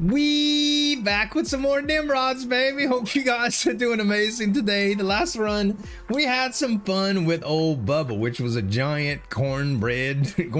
We back with some more Nimrods, baby. Hope you guys are doing amazing today. The last run, we had some fun with old Bubba, which was a giant corn-fed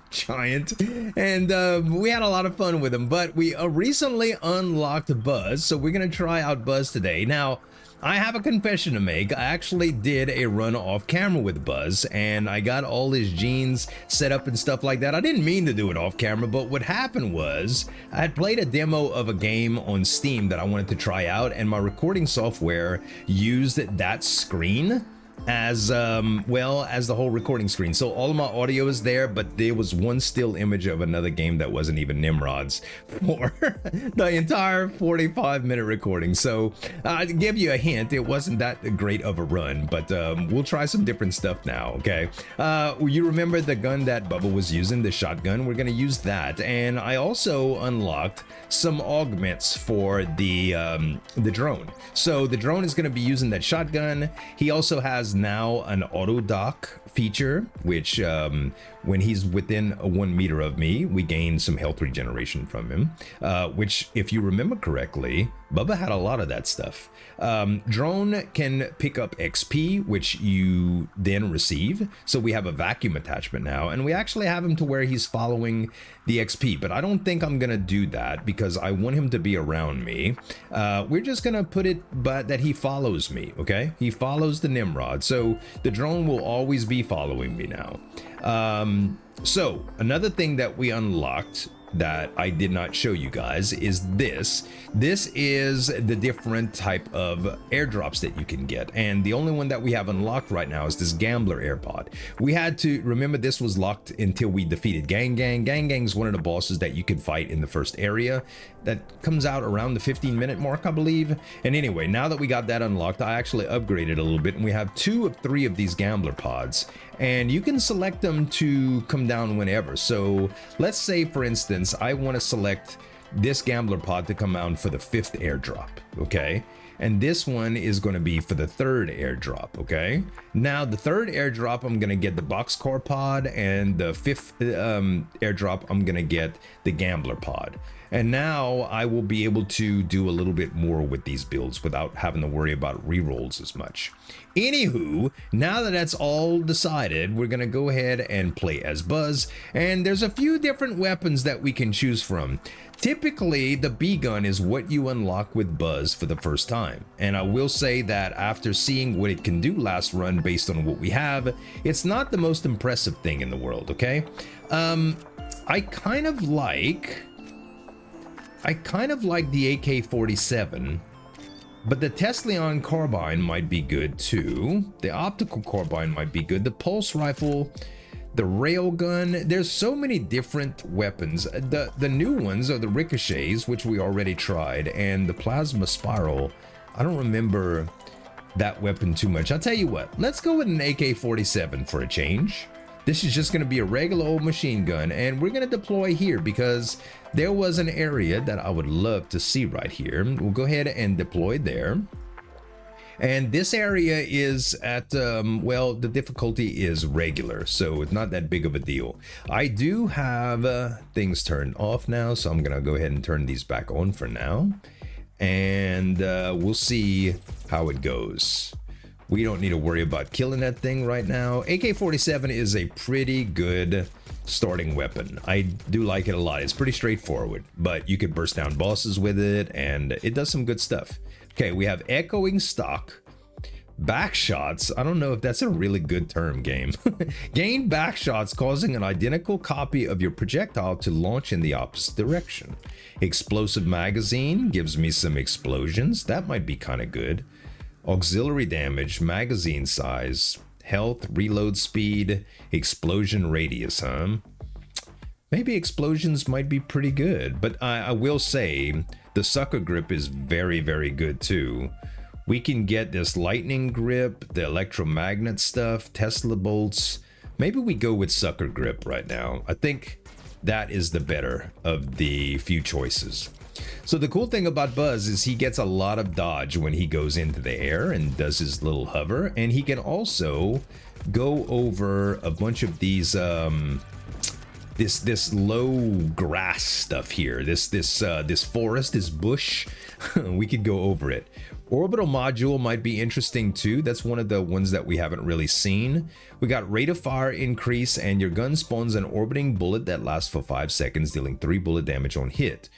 giant, and we had a lot of fun with him. But we recently unlocked Buzz, so we're gonna try out Buzz today. Now, I have a confession to make. I actually did a run off camera with Buzz, and I got all his genes set up and stuff like that. I didn't mean to do it off camera, but what happened was I had played a demo of a game on Steam that I wanted to try out, and my recording software used that screen as well as the whole recording screen. So all of my audio is there, but there was one still image of another game that wasn't even Nimrods for the entire 45-minute recording. So to give you a hint, it wasn't that great of a run, but we'll try some different stuff now. Okay, you remember the gun that Bubba was using, the shotgun? We're gonna use that, and I also unlocked some augments for the drone. So the drone is going to be using that shotgun. He also has now an auto dock feature, which when he's within 1 meter of me, we gain some health regeneration from him, which, if you remember correctly, Bubba had a lot of that stuff. Drone can pick up XP, which you then receive. So we have a vacuum attachment now, and we actually have him to where he's following the XP, but I don't think I'm gonna do that because I want him to be around me. We're just gonna put it but that he follows me, okay? He follows the Nimrod, so the drone will always be following me now. So another thing that we unlocked that I did not show you guys is this. This is the different type of airdrops that you can get, and the only one that we have unlocked right now is this gambler airpod. We had to remember this was locked until we defeated Gang Gang. Gang Gang is one of the bosses that you can fight in the first area that comes out around the 15-minute mark, I believe. And anyway, now that we got that unlocked, I actually upgraded a little bit, and we have 2 of 3 of these gambler pods, and you can select them to come down whenever. So let's say, for instance, I want to select this gambler pod to come out for the 5th airdrop, okay? And this one is going to be for the 3rd airdrop, okay? Now, the 3rd airdrop, I'm going to get the boxcar pod, and the 5th airdrop, I'm going to get the gambler pod. And now I will be able to do a little bit more with these builds without having to worry about rerolls as much. Anywho, now that that's all decided, we're gonna go ahead and play as Buzz, and there's a few different weapons that we can choose from. Typically, the B gun is what you unlock with Buzz for the first time, and I will say that after seeing what it can do last run based on what we have, it's not the most impressive thing in the world, okay? I kind of like the AK-47, but the Tesleon carbine might be good too. The optical carbine might be good. The pulse rifle, the railgun. There's so many different weapons. The new ones are the ricochets, which we already tried, and the plasma spiral. I don't remember that weapon too much. I'll tell you what, let's go with an AK-47 for a change. This is just going to be a regular old machine gun, and we're going to deploy here because there was an area that I would love to see right here. We'll go ahead and deploy there. And this area is at, well, the difficulty is regular, so it's not that big of a deal. I do have things turned off now, so I'm going to go ahead and turn these back on for now. And we'll see how it goes. We don't need to worry about killing that thing right now. AK-47 is a pretty good starting weapon. I do like it a lot. It's pretty straightforward, but you can burst down bosses with it, and it does some good stuff. Okay, we have echoing stock. Backshots. I don't know if that's a really good term, game. Gain backshots causing an identical copy of your projectile to launch in the opposite direction. Explosive magazine gives me some explosions. That might be kind of good. Auxiliary damage, magazine size, health, reload speed, explosion radius, huh? Maybe explosions might be pretty good, but I will say the sucker grip is very, very good too. We can get this lightning grip, the electromagnet stuff, Tesla bolts. Maybe we go with sucker grip right now. I think that is the better of the few choices. So the cool thing about Buzz is he gets a lot of dodge when he goes into the air and does his little hover, and he can also go over a bunch of these this low grass stuff here, this forest, this bush. We could go over it. Orbital module might be interesting too. That's one of the ones that we haven't really seen. We got rate of fire increase, and your gun spawns an orbiting bullet that lasts for 5 seconds, dealing 3 bullet damage on hit.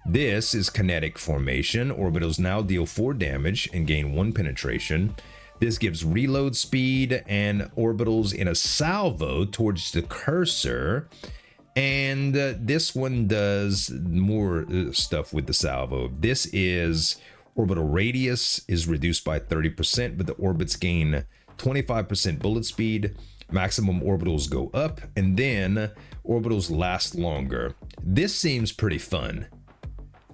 This is kinetic formation. Orbitals now deal 4 damage and gain 1 penetration. This gives reload speed and orbitals in a salvo towards the cursor. And this one does more stuff with the salvo. This is orbital radius is reduced by 30%, but the orbits gain 25% bullet speed. Maximum orbitals go up, and then orbitals last longer. This seems pretty fun.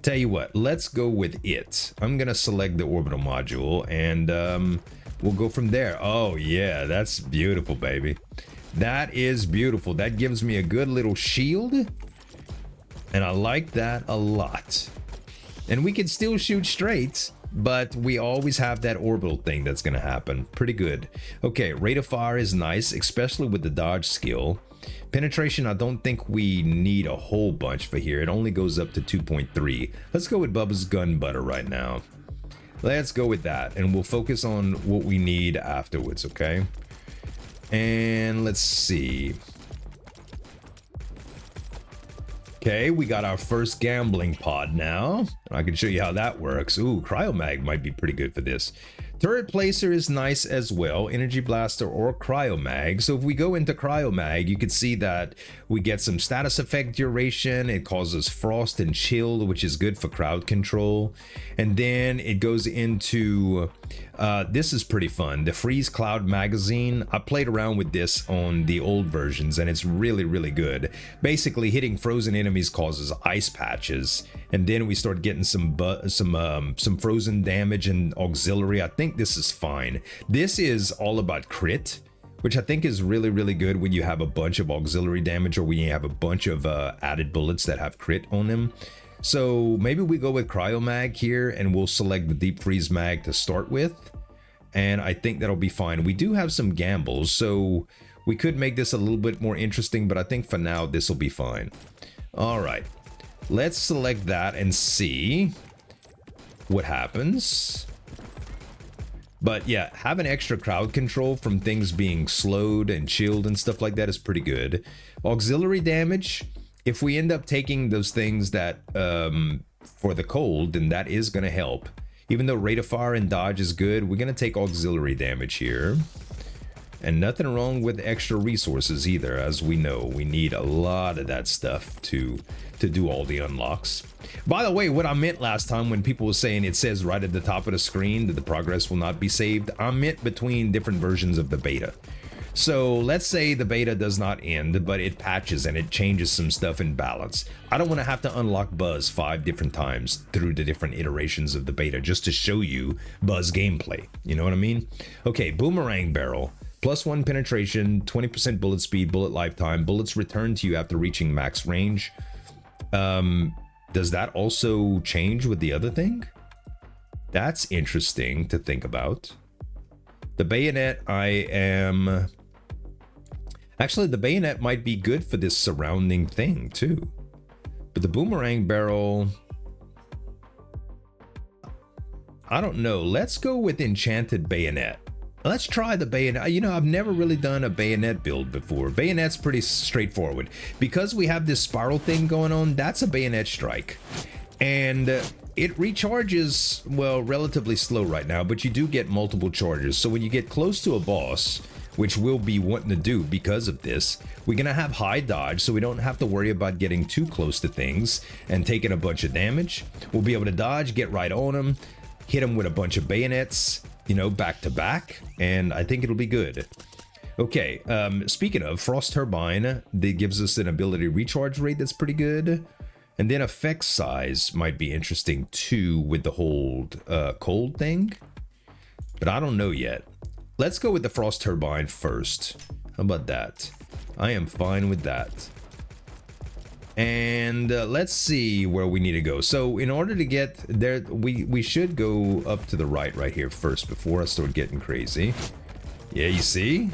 Tell you what, let's go with it. I'm gonna select the orbital module, and we'll go from there. Oh yeah, that's beautiful, baby. That is beautiful. That gives me a good little shield, and I like that a lot. And we can still shoot straight, but we always have that orbital thing that's gonna happen. Pretty good. Okay, rate of fire is nice, especially with the dodge skill. Penetration, I don't think we need a whole bunch for here. It only goes up to 2.3. Let's go with Bubba's gun butter right now. Let's go with that, and we'll focus on what we need afterwards, okay? And let's see. Okay, we got our first gambling pod now. I can show you how that works. Ooh, Cryo Mag might be pretty good for this. Turret placer is nice as well, energy blaster or Cryo Mag. So if we go into Cryo Mag, you can see that we get some status effect duration. It causes frost and chill, which is good for crowd control. And then it goes into, this is pretty fun, the Freeze Cloud magazine. I played around with this on the old versions, and it's really, really good. Basically, hitting frozen enemies causes ice patches, and then we start getting some frozen damage and auxiliary. I think this is fine. This is all about crit, which I think is really, really good when you have a bunch of auxiliary damage, or when you have a bunch of added bullets that have crit on them. So maybe we go with Cryo Mag here, and we'll select the Deep Freeze Mag to start with, and I think that'll be fine. We do have some gambles, so we could make this a little bit more interesting, but I think for now this will be fine. All right, let's select that and see what happens. But yeah, having extra crowd control from things being slowed and chilled and stuff like that is pretty good. Auxiliary damage, if we end up taking those things that for the cold, then that is going to help. Even though rate of fire and dodge is good, we're going to take auxiliary damage here. And nothing wrong with extra resources either. As we know, we need a lot of that stuff to do all the unlocks. By the way, what I meant last time when people were saying it says right at the top of the screen that the progress will not be saved, I meant between different versions of the beta. So let's say the beta does not end, but it patches and it changes some stuff in balance. I don't want to have to unlock Buzz 5 different times through the different iterations of the beta just to show you Buzz gameplay. You know what I mean? Okay, Boomerang Barrel. +1 penetration, 20% bullet speed, bullet lifetime. Bullets return to you after reaching max range. Does that also change with the other thing? That's interesting to think about. The bayonet, actually, the bayonet might be good for this surrounding thing too. But the boomerang barrel, I don't know. Let's go with enchanted bayonet. Let's try the bayonet. You know, I've never really done a bayonet build before. Bayonet's pretty straightforward. Because we have this spiral thing going on, that's a bayonet strike. And it recharges, well, relatively slow right now, but you do get multiple charges. So when you get close to a boss, which we'll be wanting to do because of this, we're gonna have high dodge, so we don't have to worry about getting too close to things and taking a bunch of damage. We'll be able to dodge, get right on them, hit them with a bunch of bayonets, you know, back to back, and I think it'll be good. Okay, speaking of Frost Turbine, that gives us an ability recharge rate that's pretty good. And then effect size might be interesting too with the whole cold thing. But I don't know yet. Let's go with the Frost Turbine first. How about that? I am fine with that. And let's see where we need to go. So in order to get there, we should go up to the right here first before I start getting crazy. Yeah, you see?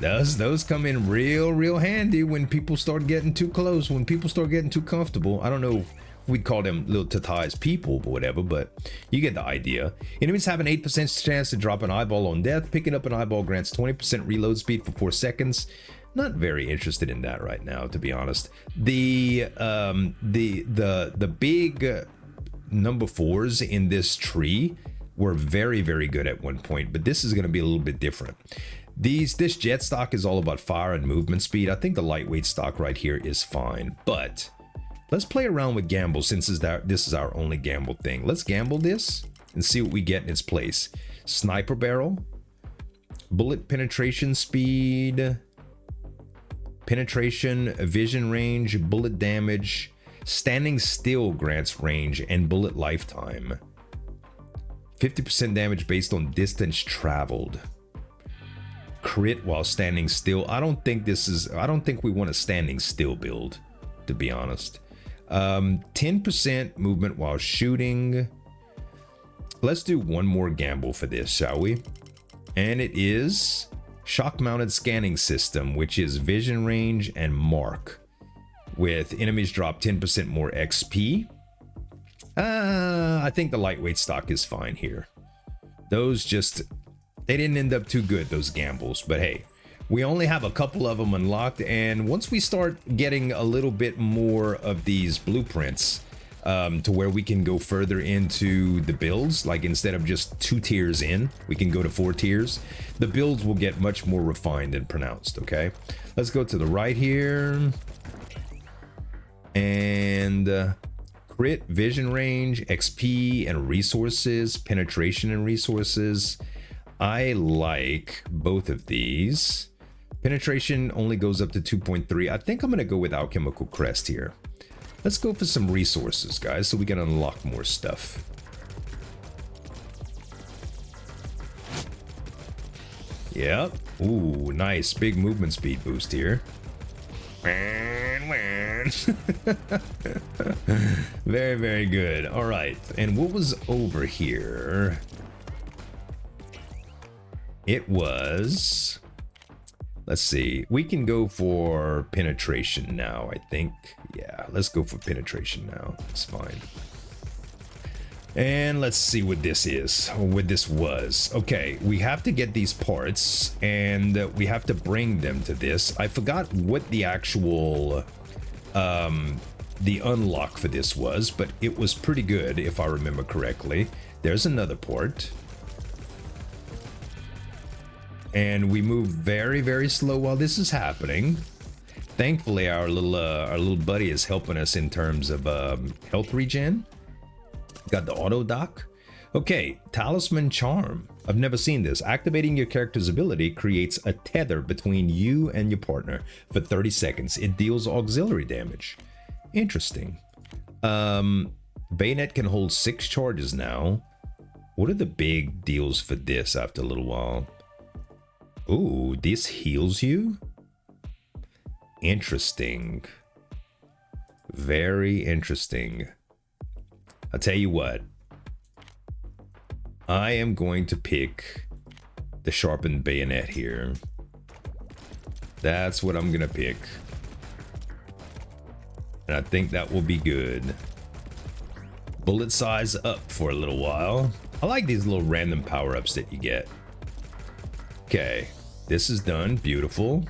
Those come in real handy when people start getting too close, when people start getting too comfortable. I don't know if we'd call them little Tatai's people or whatever, but you get the idea. Enemies have an 8% chance to drop an eyeball on death. Picking up an eyeball grants 20% reload speed for 4 seconds. Not very interested in that right now, to be honest. The big number 4s in this tree were very good at one point, but this is going to be a little bit different. This jet stock is all about fire and movement speed. I think the lightweight stock right here is fine, but let's play around with gamble since this is our only gamble thing. Let's gamble this and see what we get in its place. Sniper barrel, bullet penetration speed, penetration, vision range, bullet damage, standing still grants range and bullet lifetime. 50% damage based on distance traveled. Crit while standing still. I don't think we want a standing still build, to be honest. 10% movement while shooting. Let's do one more gamble for this, shall we? And it is shock mounted scanning system, which is vision range and mark, with enemies drop 10% more XP. I think the lightweight stock is fine here. Those they didn't end up too good, those gambles, but hey, we only have a couple of them unlocked, and once we start getting a little bit more of these blueprints to where we can go further into the builds, like instead of just 2 tiers in, we can go to 4 tiers. The builds will get much more refined and pronounced, okay? Let's go to the right here. And crit, vision range, XP, and resources, penetration and resources. I like both of these. Penetration only goes up to 2.3. I think I'm going to go with Alchemical Crest here. Let's go for some resources, guys, so we can unlock more stuff. Yep. Ooh, nice. Big movement speed boost here. Very good. All right. And what was over here? It was, let's see, we can go for penetration now, I think. Yeah, let's go for penetration now. It's fine. And let's see what this is, or what this was. Okay, we have to get these parts, and we have to bring them to this. I forgot what the actual, the unlock for this was, but it was pretty good, if I remember correctly. There's another port. And we move very slow while this is happening. Thankfully, our little buddy is helping us in terms of health regen. Got the auto dock. Okay, talisman charm. I've never seen this. Activating your character's ability creates a tether between you and your partner for 30 seconds. It deals auxiliary damage. Interesting. Bayonet can hold 6 charges now. What are the big deals for this after a little while? Ooh, this heals you? Interesting. Very interesting. I'll tell you what. I am going to pick the sharpened bayonet here. That's what I'm gonna pick. And I think that will be good. Bullet size up for a little while. I like these little random power-ups that you get. Okay. This is done. Beautiful.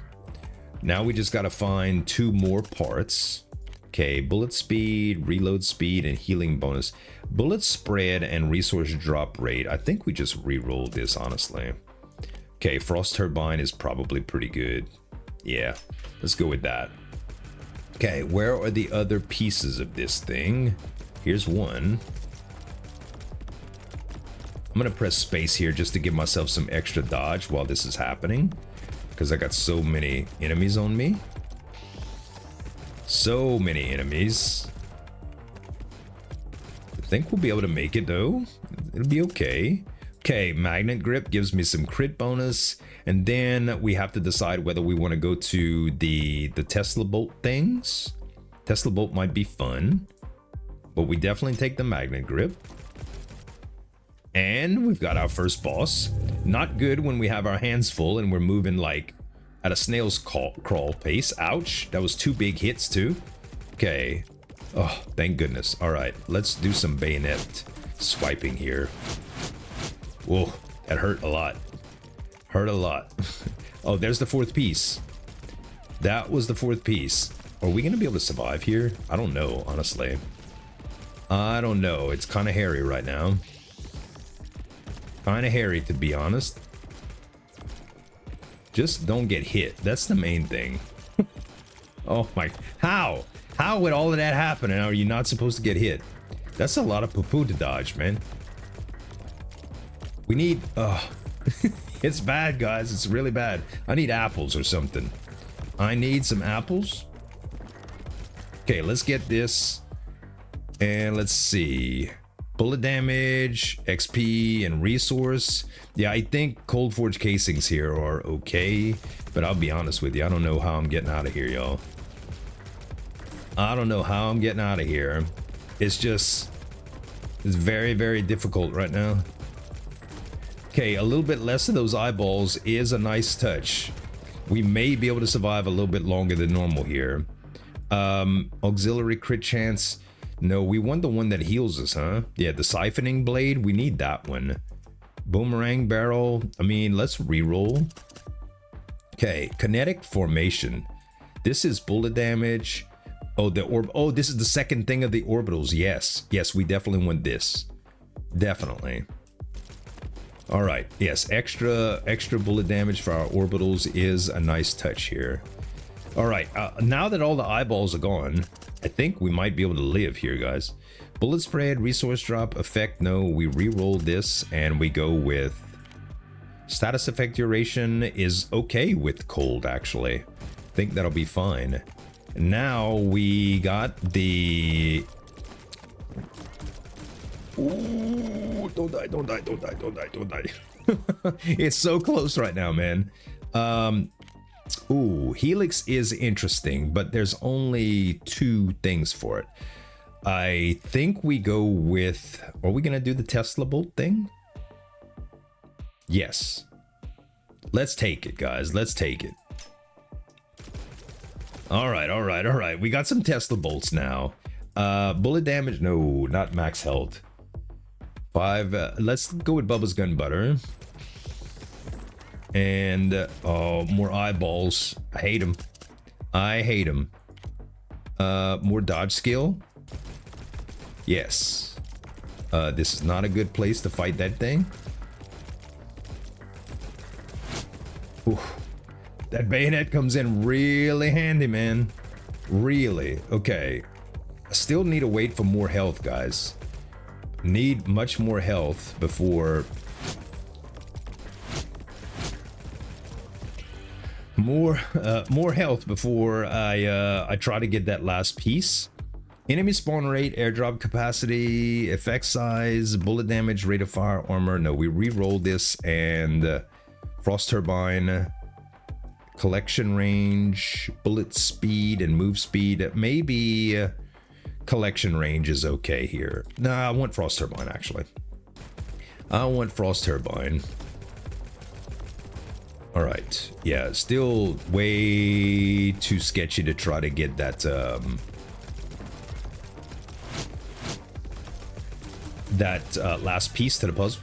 Now we just got to find 2 more parts. Okay, bullet speed, reload speed, and healing bonus. Bullet spread and resource drop rate. I think we just re-rolled this, honestly. Okay, frost turbine is probably pretty good. Yeah, let's go with that. Okay, where are the other pieces of this thing? Here's one. I'm gonna press space here just to give myself some extra dodge while this is happening, because I got so many enemies on me. So many enemies. I think we'll be able to make it though. It'll be okay. Okay, magnet grip gives me some crit bonus, and then we have to decide whether we want to go to the Tesla bolt things. Tesla bolt might be fun, but we definitely take the magnet grip. And we've got our first boss. Not good when we have our hands full and we're moving like at a snail's crawl pace. Ouch, that was 2 big hits too. Okay, oh, thank goodness. All right, let's do some bayonet swiping here. Whoa, that hurt a lot. Hurt a lot. Oh, there's the 4th piece. That was the 4th piece. Are we gonna be able to survive here? I don't know, honestly. I don't know. It's kind of hairy right now. Kind of hairy, to be honest. Just don't get hit. That's the main thing. Oh my, how? How would all of that happen and are you not supposed to get hit? That's a lot of poo-poo to dodge, man. We need, it's bad, guys. It's really bad. I need apples or something. I need some apples. Okay, let's get this. And let's see. Bullet damage, XP, and resource. Yeah, I think cold forge casings here are okay. But I'll be honest with you, I don't know how I'm getting out of here, y'all. I don't know how I'm getting out of here. It's just, it's very, very difficult right now. Okay, a little bit less of those eyeballs is a nice touch. We may be able to survive a little bit longer than normal here. Auxiliary crit chance. No, we want the one that heals us, huh? Yeah, the siphoning blade, we need that one. Boomerang barrel, I mean, let's reroll. Okay, kinetic formation. This is bullet damage. Oh, oh, this is the second thing of the orbitals. Yes, yes, we definitely want this. Definitely. All right, yes, extra bullet damage for our orbitals is a nice touch here. All right, now that all the eyeballs are gone, I think we might be able to live here, guys. Bullet spread, resource drop, effect, no. We re-roll this and we go with status effect duration is okay with cold, actually. I think that'll be fine. Now we got the... Ooh, don't die, don't die, don't die, don't die, don't die. It's so close right now, man. Ooh, Helix is interesting, but there's only 2 things for it. I think we go with... Are we gonna do the Tesla bolt thing? Yes. Let's take it, guys. Let's take it. All right, all right, all right. We got some Tesla bolts now. Bullet damage? No, not max health. 5. Let's go with Bubba's gun butter. And oh, more eyeballs. I hate them. I hate them. More dodge skill. Yes. This is not a good place to fight that thing. Ooh. That bayonet comes in really handy, man. Really. Okay. I still need to wait for more health, guys. Need much more health before... More health before I try to get that last piece. Enemy spawn rate, airdrop capacity, effect size, bullet damage, rate of fire, armor. No, we re-roll this and frost turbine, collection range, bullet speed, and move speed. Maybe collection range is okay here. Nah, I want frost turbine actually. I want frost turbine. All right, yeah, still way too sketchy to try to get that last piece to the puzzle.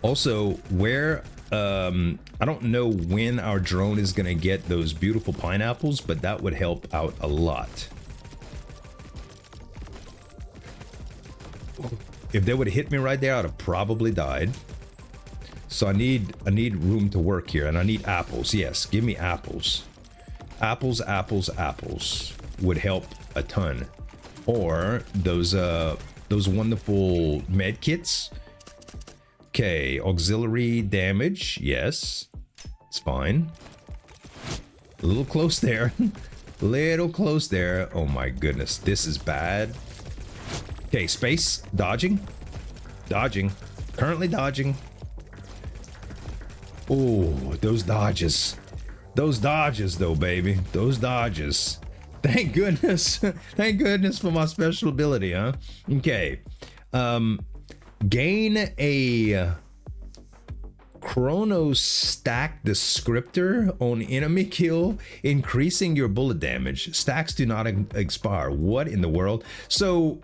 Also, where I don't know when our drone is gonna get those beautiful pineapples, but that would help out a lot. If they would have hit me right there, I'd have probably died. So I need room to work here, and I need apples. Yes, give me apples. Apples, apples, apples would help a ton. Or those wonderful med kits. Okay, auxiliary damage. Yes, it's fine. A little close there. Little close there. Oh my goodness, this is bad. Okay, space, dodging, dodging, currently dodging. Oh, those dodges though, baby, those dodges. Thank goodness. Thank goodness for my special ability, huh? Okay. Gain a Chrono stack descriptor on enemy kill, increasing your bullet damage. Stacks do not expire. What in the world? So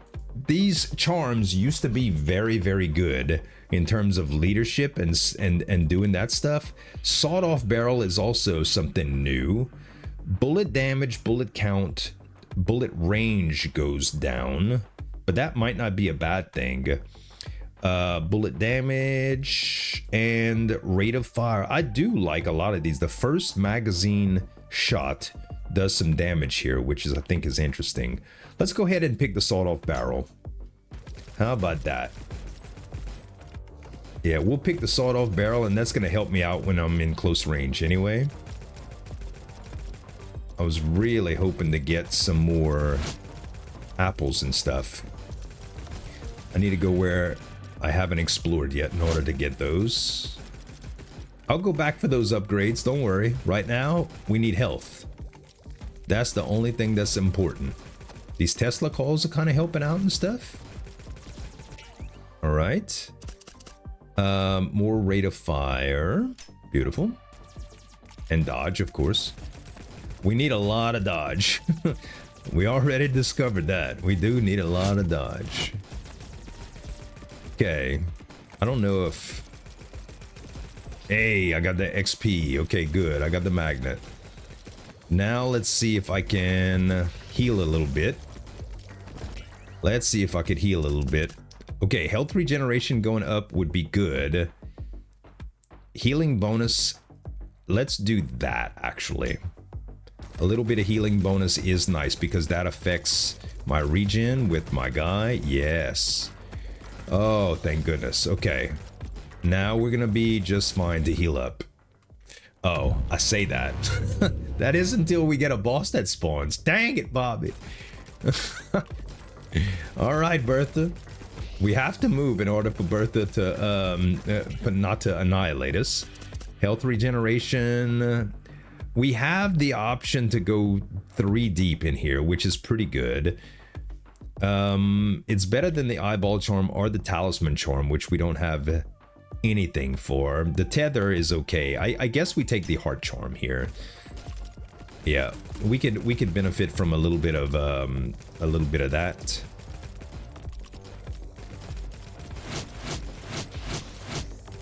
these charms used to be very, very good in terms of leadership and doing that stuff. Sawed-off barrel is also something new. Bullet damage, bullet count, bullet range goes down, but that might not be a bad thing. Bullet damage and rate of fire. I do like a lot of these. The first magazine shot does some damage here, which is, I think, is interesting. Let's go ahead and pick the sawed-off barrel. How about that? Yeah, we'll pick the sawed-off barrel, and that's going to help me out when I'm in close range anyway. I was really hoping to get some more apples and stuff. I need to go where I haven't explored yet in order to get those. I'll go back for those upgrades, don't worry. Right now, we need health. That's the only thing that's important. These Tesla calls are kind of helping out and stuff. All right. More rate of fire. Beautiful. And dodge, of course. We need a lot of dodge. We already discovered that. We do need a lot of dodge. Okay. I don't know if... Hey, I got the XP. Okay, good. I got the magnet. Now let's see if I can heal a little bit. Let's see if I could heal a little bit. Okay, health regeneration going up would be good. Healing bonus. Let's do that, actually. A little bit of healing bonus is nice because that affects my regen with my guy. Yes. Oh, thank goodness. Okay. Now we're gonna be just fine to heal up. Oh, I say that. That is until we get a boss that spawns. Dang it, Bobby. All right, Bertha. We have to move in order for Bertha to, not to annihilate us. Health regeneration. We have the option to go 3 deep in here, which is pretty good. It's better than the eyeball charm or the talisman charm, which we don't have anything for. The tether is okay. I guess we take the heart charm here. Yeah, we could benefit from a little bit of that.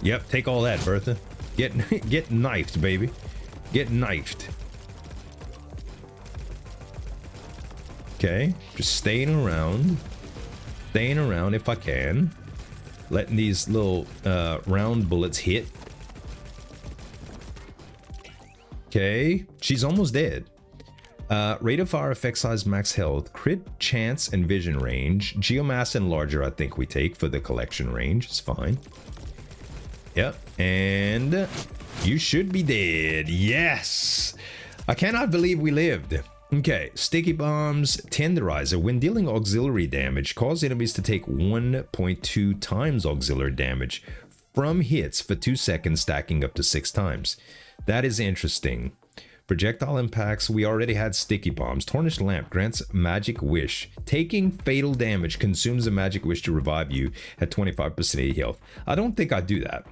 Yep, take all that, Bertha. Get knifed, baby. Get knifed. Okay, just staying around if I can. Letting these little round bullets hit. Okay, she's almost dead. Rate of fire, effect size, max health, crit chance and vision range. Geomass enlarger I think we take for the collection range. It's fine. Yep, and you should be dead. Yes! I cannot believe we lived. Okay, sticky bombs, tenderizer. When dealing auxiliary damage, cause enemies to take 1.2 times auxiliary damage from hits for 2 seconds, stacking up to 6 times. That is interesting. Projectile impacts, we already had sticky bombs. Tarnished lamp grants magic wish. Taking fatal damage consumes a magic wish to revive you at 25% health. I don't think I'd do that.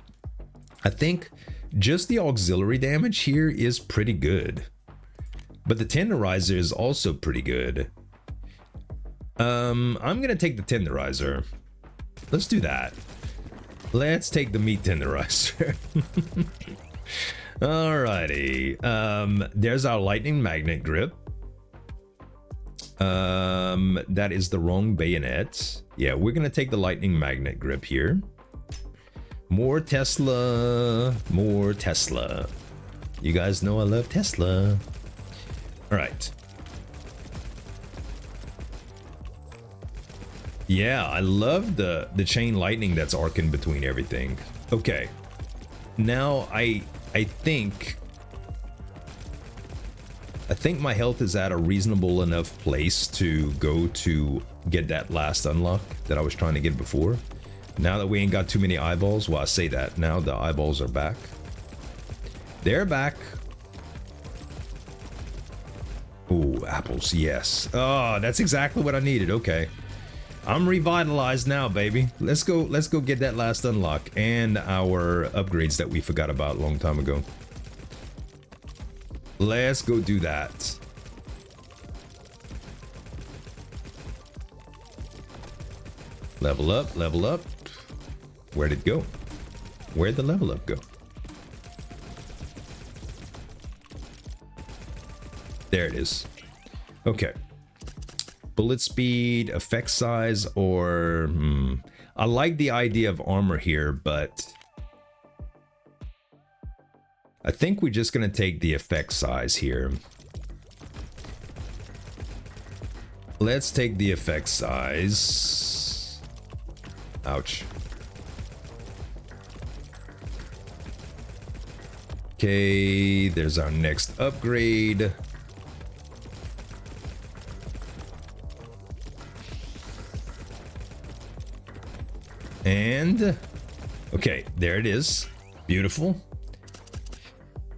I think just the auxiliary damage here is pretty good. But the tenderizer is also pretty good. I'm gonna take the tenderizer. Let's do that. Let's take the meat tenderizer. Alrighty. There's our lightning magnet grip. That is the wrong bayonet. Yeah, we're gonna take the lightning magnet grip here. More Tesla. More Tesla. You guys know I love Tesla. All right. Yeah, I love the chain lightning that's arcing between everything. Okay. Now I think my health is at a reasonable enough place to go to get that last unlock that I was trying to get before. Now that we ain't got too many eyeballs, well, I say that. Now the eyeballs are back. They're back. Ooh, apples, yes. Oh, that's exactly what I needed. Okay. I'm revitalized now, baby. Let's go get that last unlock and our upgrades that we forgot about a long time ago. Let's go do that. Level up, level up. Where'd it go? Where'd the level up go? There it is. Okay. Bullet speed, effect size, or I like the idea of armor here, but I think we're just gonna take the effect size here. Let's take the effect size. Ouch. Okay, there's our next upgrade. And okay, there it is. Beautiful.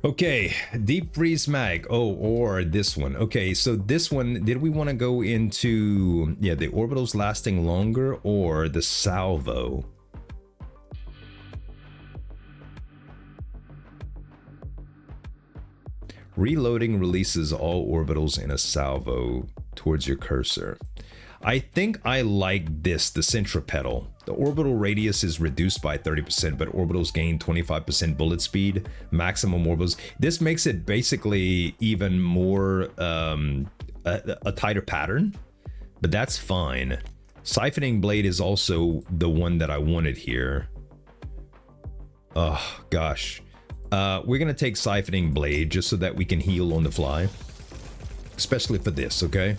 Okay, deep freeze mag. Oh, or this one. Okay, so this one, did we want to go into, yeah, the orbitals lasting longer or the salvo? Reloading releases all orbitals in a salvo towards your cursor. I think I like this, the centripetal. The orbital radius is reduced by 30%, but orbitals gain 25% bullet speed, maximum orbitals. This makes it basically even more a tighter pattern, but that's fine. Siphoning blade is also the one that I wanted here. Oh, gosh. We're gonna take Siphoning blade just so that we can heal on the fly, especially for this, okay?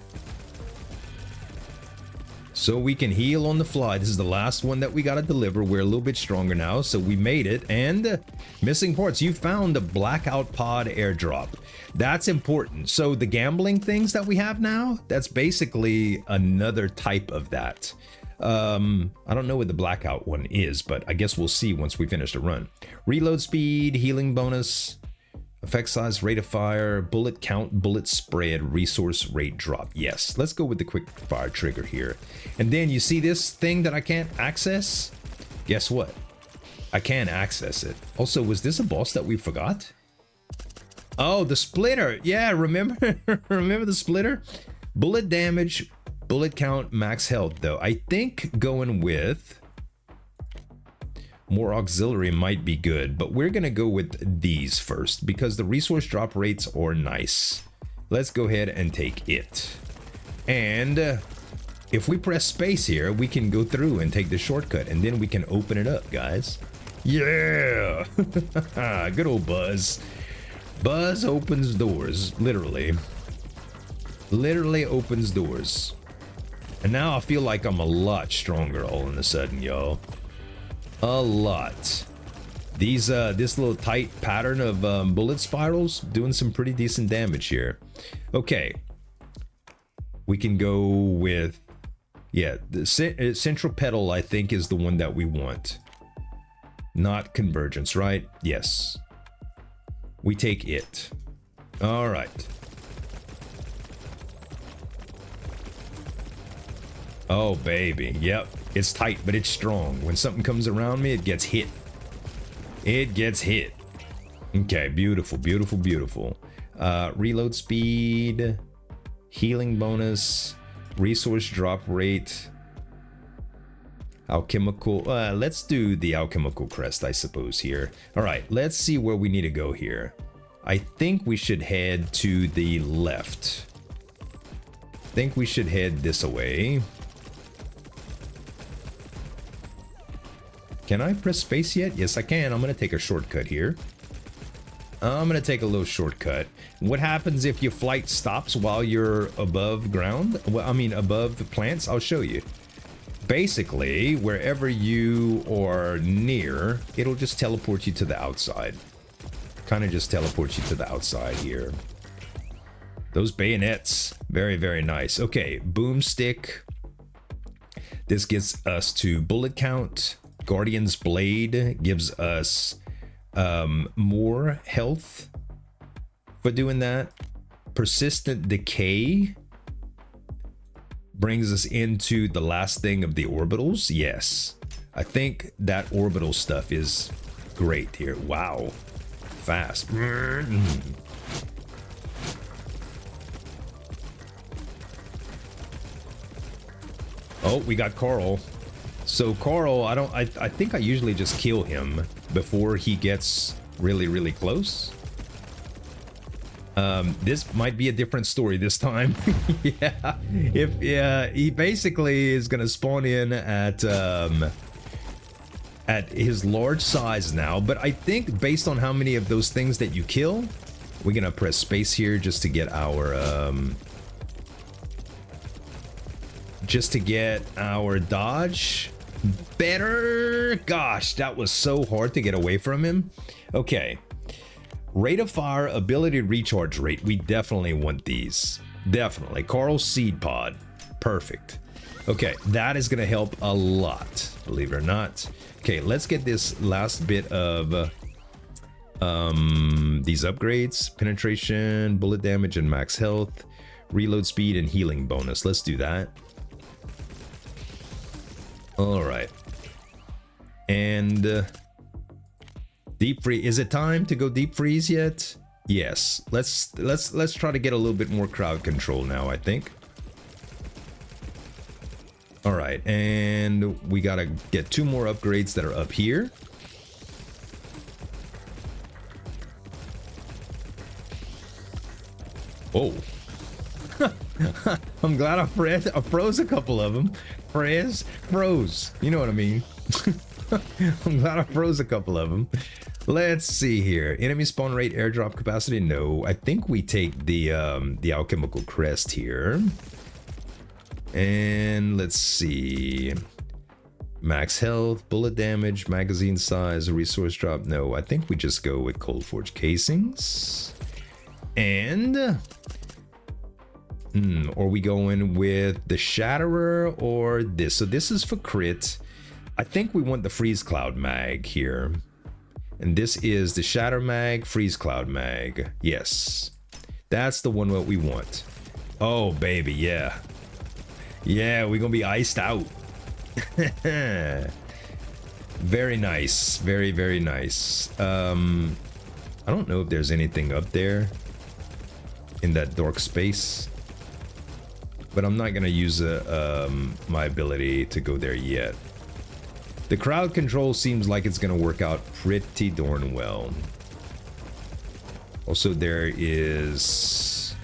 So we can heal on the fly. This is the last one that we gotta deliver. We're a little bit stronger now, so we made it. And missing parts. You found the blackout pod airdrop. That's important. So the gambling things that we have now, that's basically another type of that. I don't know what the blackout one is, but I guess we'll see once we finish the run. Reload speed, healing bonus, effect size, rate of fire, bullet count, bullet spread, resource rate drop. Yes, let's go with the quick fire trigger here. And then you see this thing that I can't access? Guess what? I can access it. Also, was this a boss that we forgot? Oh, the splitter. Yeah, remember? Remember the splitter? Bullet damage, bullet count, max health though. I think going with more auxiliary might be good, but we're gonna go with these first because the resource drop rates are nice. Let's go ahead and take it. And if we press space here, we can go through and take the shortcut, and then we can open it up, guys. Yeah! Good old Buzz. Buzz opens doors, literally. Literally opens doors. And now I feel like I'm a lot stronger all of a sudden, y'all. A lot. These this little tight pattern of bullet spirals doing some pretty decent damage here. Okay, we can go with, yeah, the central pedal I think is the one that we want, not convergence, right? Yes, we take it. All right. Oh baby, yep. It's tight, but it's strong. When something comes around me, it gets hit. It gets hit. Okay, beautiful, beautiful, beautiful. Reload speed, healing bonus, resource drop rate, alchemical. Let's do the alchemical crest, I suppose, here. All right, let's see where we need to go here. I think we should head to the left. I think we should head this way. Can I press space yet? Yes, I can. I'm going to take a shortcut here. I'm going to take a little shortcut. What happens if your flight stops while you're above ground? Well, I mean, above the plants? I'll show you. Basically, wherever you are near, it'll just teleport you to the outside. Kind of just teleport you to the outside here. Those bayonets, very, very nice. Okay, boomstick. This gets us to bullet count. Guardian's Blade gives us more health for doing that. Persistent Decay brings us into the last thing of the orbitals. Yes, I think that orbital stuff is great here. Wow, fast. Oh, we got Carl. So Carl, I think I usually just kill him before he gets really close. This might be a different story this time. Yeah, he basically is gonna spawn in at his large size now, but I think based on how many of those things that you kill, we're gonna press space here just to get our dodge better. Gosh, that was so hard to get away from him. Okay, rate of fire, ability recharge rate, we definitely want these. Definitely. Carl's seed pod, perfect. Okay, that is gonna help a lot, believe it or not. Okay, let's get this last bit of these upgrades: penetration, bullet damage, and max health, reload speed, and healing bonus. Let's do that. All right, and deep freeze. Is it time to go deep freeze yet? Yes. Let's try to get a little bit more crowd control now, I think. All right, and we gotta get 2 more upgrades that are up here. Oh. I'm glad I froze a couple of them. Froze. You know what I mean. I'm glad I froze a couple of them. Let's see here. Enemy spawn rate, airdrop capacity. No, I think we take the alchemical crest here. And let's see. Max health, bullet damage, magazine size, resource drop. No, I think we just go with cold forge casings. And or we go in with the Shatterer or this. So this is for crit. I think we want the Freeze Cloud mag here. And this is the Shatter mag, Freeze Cloud mag. Yes. That's the one that we want. Oh, baby, yeah. Yeah, we're gonna be iced out. Very nice. Very nice. I don't know if there's anything up there in that dark space, but I'm not gonna use my ability to go there yet. The crowd control seems like it's gonna work out pretty darn well. Also, there is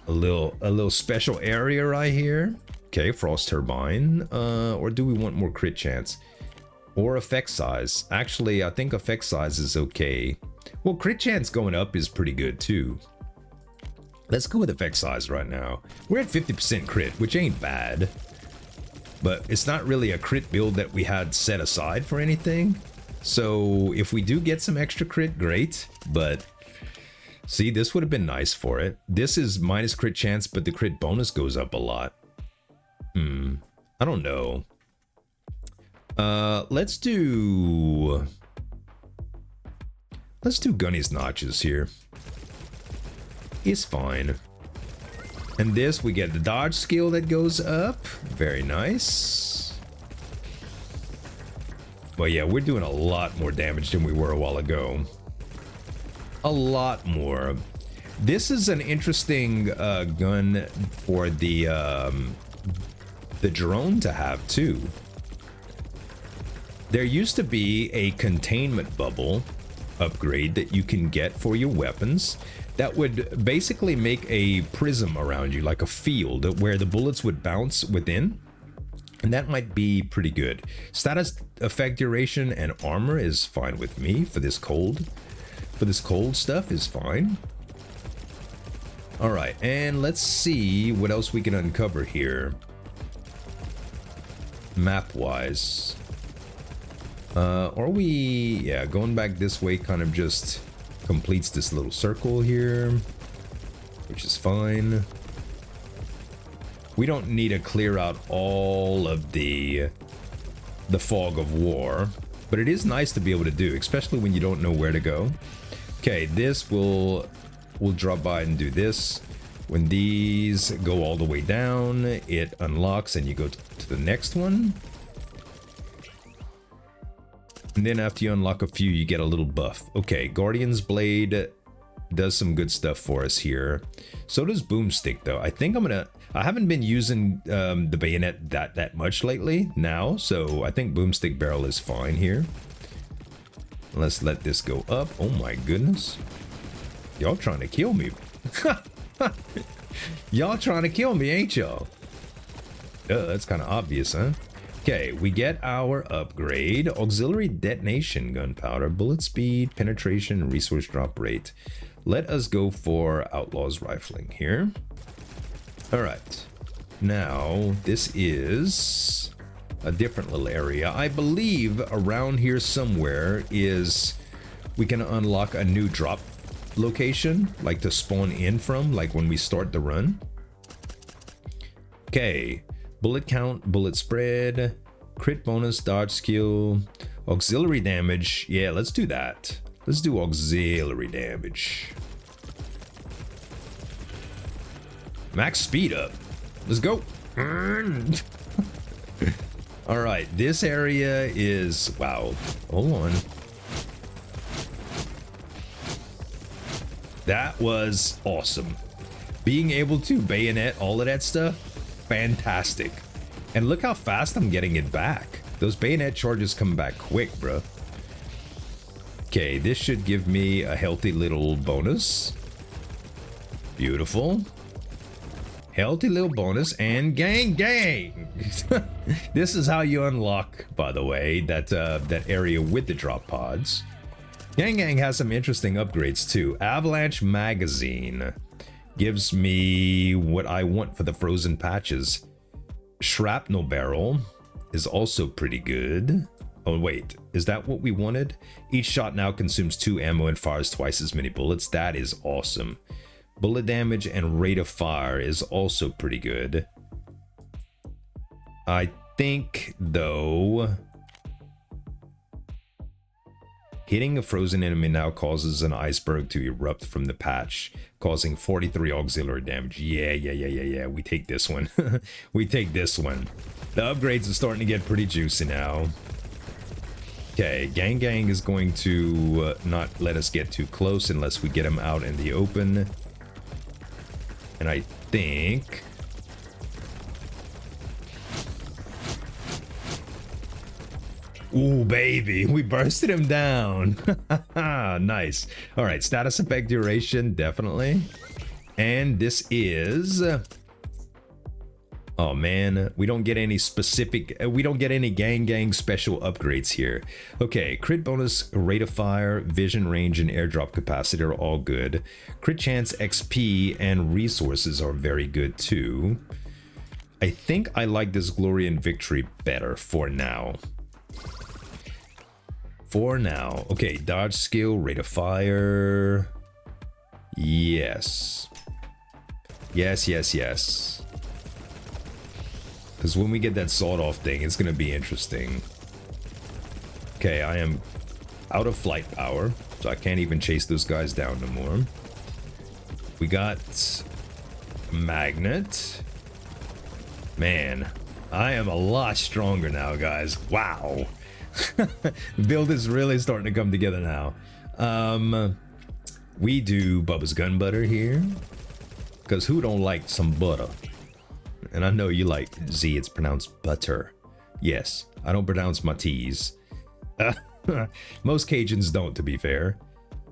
a little special area right here. Okay, frost turbine. Or do we want more crit chance? Or effect size? Actually, I think effect size is okay. Well, crit chance going up is pretty good too. Let's go with effect size right now. We're at 50% crit, which ain't bad. But it's not really a crit build that we had set aside for anything. So if we do get some extra crit, great. But see, this would have been nice for it. This is minus crit chance, but the crit bonus goes up a lot. I don't know. Let's do Gunny's Notches here. It's fine. And this, we get the dodge skill that goes up. Very nice. But yeah, we're doing a lot more damage than we were a while ago. A lot more. This is an interesting gun for the drone to have too. There used to be a containment bubble upgrade that you can get for your weapons that would basically make a prism around you, like a field where the bullets would bounce within, and that might be pretty good. Status effect duration and armor is fine with me for this cold. For this cold stuff is fine. All right, and let's see what else we can uncover here. Map-wise. Yeah, going back this way kind of just completes this little circle here, which is fine. We don't need to clear out all of the fog of war, but it is nice to be able to do, especially when you don't know where to go. Okay, this will drop by and do this. When these go all the way down, it unlocks and you go to the next one. And then after you unlock a few, you get a little buff. Okay, Guardian's Blade does some good stuff for us here. So does Boomstick though. I think I haven't been using the Bayonet that much lately now, so I think Boomstick Barrel is fine here. Let's let this go up. Oh my goodness. Y'all trying to kill me. Y'all trying to kill me, ain't y'all? That's kind of obvious, huh? Okay, we get our upgrade. Auxiliary detonation, gunpowder, bullet speed, penetration, and resource drop rate. Let us go for Outlaw's rifling here. Alright. Now, this is a different little area. I believe around here somewhere is we can unlock a new drop location, like to spawn in from, like when we start the run. Okay. Bullet count, bullet spread, crit bonus, dodge skill, auxiliary damage. Yeah, let's do that. Let's do auxiliary damage. Max speed up. Let's go. All right, this area is, wow. Hold on. That was awesome. Being able to bayonet all of that stuff. Fantastic. And look how fast I'm getting it back. Those bayonet charges come back quick, bro. Okay, this should give me a healthy little bonus. Beautiful. Healthy little bonus and gang. This is how you unlock, by the way, that area with the drop pods. Gang has some interesting upgrades too. Avalanche magazine. Gives me what I want for the frozen patches. Shrapnel barrel is also pretty good. Oh wait, is that what we wanted? Each shot now consumes 2 ammo and fires twice as many bullets. That is awesome. Bullet damage and rate of fire is also pretty good. I think though, hitting a frozen enemy now causes an iceberg to erupt from the patch, causing 43 auxiliary damage. Yeah. We take this one. We take this one. The upgrades are starting to get pretty juicy now. Okay, Gang is going to not let us get too close unless we get him out in the open. And I think... Ooh, baby, we bursted him down. Nice. All right, status effect duration, definitely. And this is... Oh man, we don't get any specific, we don't get any gang special upgrades here. Okay, crit bonus, rate of fire, vision range, and airdrop capacity are all good. Crit chance, XP, and resources are very good too. I think I like this Glory and Victory better for now. Okay, dodge skill, rate of fire. Yes. Because when we get that sawed-off thing, it's going to be interesting. Okay, I am out of flight power, so I can't even chase those guys down no more. We got magnet. Man, I am a lot stronger now, guys. Wow. Build is really starting to come together now. We do Bubba's Gun Butter here. Because who don't like some butter? And I know you like Z, it's pronounced butter. Yes, I don't pronounce my T's. Most Cajuns don't, to be fair.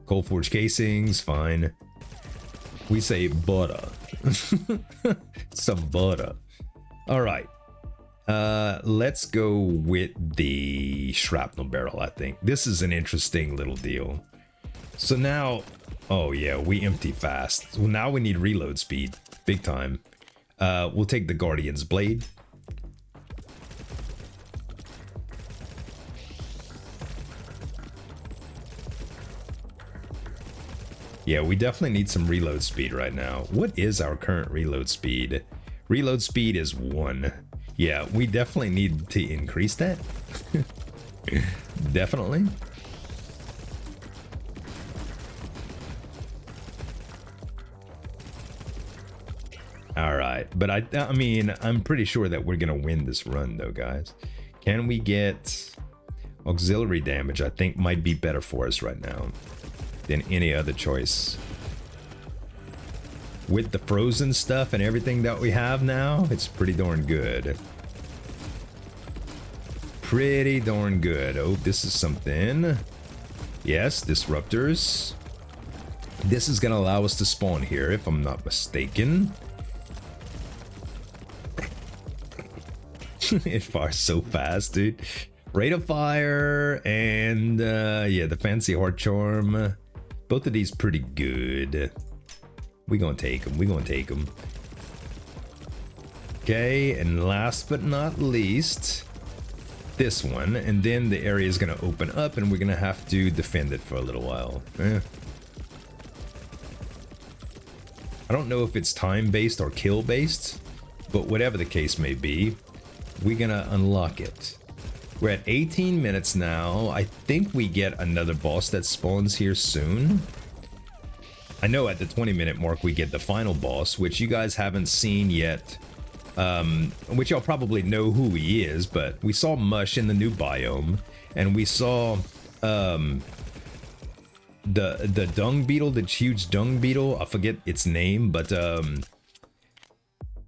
Cold forge casings, fine. We say butter. Some butter. All right. Let's go with the shrapnel barrel, I think. This is an interesting little deal. So now, oh yeah, we empty fast. Well, now we need reload speed, big time. We'll take the Guardian's Blade. Yeah, we definitely need some reload speed right now. What is our current reload speed? Reload speed is 1. Yeah, we definitely need to increase that. Definitely. All right, but I mean, I'm pretty sure that we're gonna win this run though, guys. Can we get auxiliary damage? I think might be better for us right now than any other choice. With the frozen stuff and everything that we have now, it's pretty darn good. Pretty darn good. Oh, this is something. Yes, disruptors. This is gonna allow us to spawn here, if I'm not mistaken. It fires so fast, dude. Rate of fire and yeah, the fancy heart charm. Both of these pretty good. We gonna take them. We gonna take them. Okay, and last but not least, this one, and then the area is gonna open up, and we're gonna have to defend it for a little while. I don't know if it's time based or kill based, but whatever the case may be, we're gonna unlock it. We're at 18 minutes now. I think we get another boss that spawns here soon. I know at the 20-minute mark we get the final boss, which you guys haven't seen yet, which y'all probably know who he is, but we saw Mush in the new biome, and we saw the dung beetle, the huge dung beetle. I forget its name, but